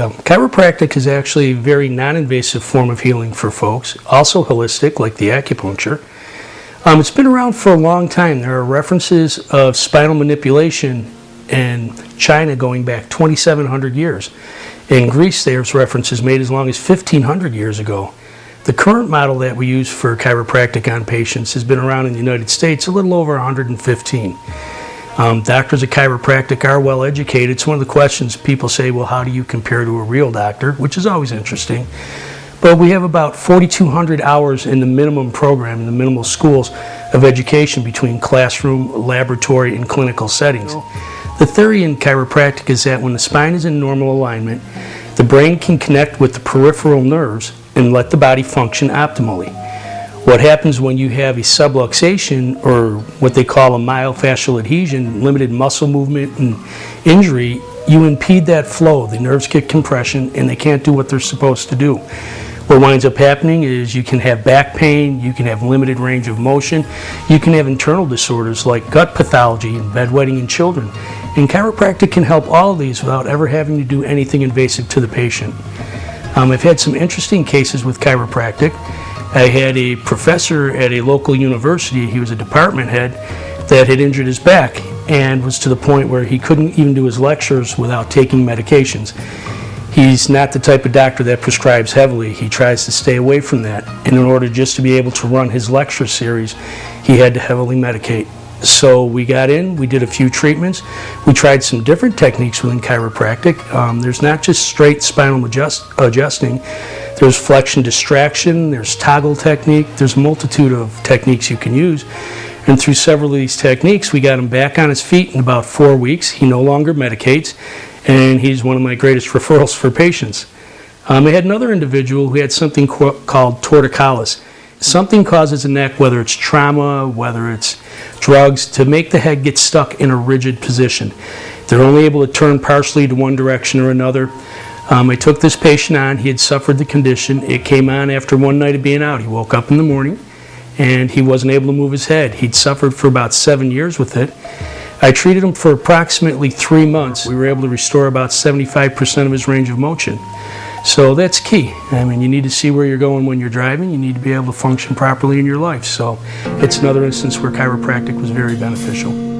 Chiropractic is actually a very non-invasive form of healing for folks, also holistic like the acupuncture. It's been around for a long time. There are references of spinal manipulation in China going back 2,700 years. In Greece, there's references made as long as 1,500 years ago. The current model that we use for chiropractic on patients has been around in the United States a little over 115. Doctors of chiropractic are well educated. It's one of the questions people say, well, how do you compare to a real doctor? Which is always interesting. But we have about 4,200 hours in the minimum program, in the minimal schools of education between classroom, laboratory, and clinical settings. The theory in chiropractic is that when the spine is in normal alignment, the brain can connect with the peripheral nerves and let the body function optimally. What happens when you have a subluxation, or what they call a myofascial adhesion, limited muscle movement and injury, you impede that flow. The nerves get compression and they can't do what they're supposed to do. What winds up happening is you can have back pain, you can have limited range of motion, you can have internal disorders like gut pathology and bedwetting in children. And chiropractic can help all of these without ever having to do anything invasive to the patient. I've had some interesting cases with chiropractic. I had a professor at a local university, he was a department head, that had injured his back and was to the point where he couldn't even do his lectures without taking medications. He's not the type of doctor that prescribes heavily. He tries to stay away from that. And in order just to be able to run his lecture series, he had to heavily medicate. So we got in, we did a few treatments. We tried some different techniques within chiropractic. There's not just straight spinal adjusting. There's flexion distraction, there's toggle technique, there's a multitude of techniques you can use. And through several of these techniques, we got him back on his feet in about 4 weeks. He no longer medicates, and he's one of my greatest referrals for patients. I had another individual who had something called torticollis. Something causes the neck, whether it's trauma, whether it's drugs, to make the head get stuck in a rigid position. They're only able to turn partially to one direction or another. I took this patient on. He had suffered the condition. It came on after one night of being out. He woke up in the morning and he wasn't able to move his head. He'd suffered for about 7 years with it. I treated him for approximately 3 months. We were able to restore about 75% of his range of motion. So that's key. I mean, you need to see where you're going when you're driving. You need to be able to function properly in your life. So it's another instance where chiropractic was very beneficial.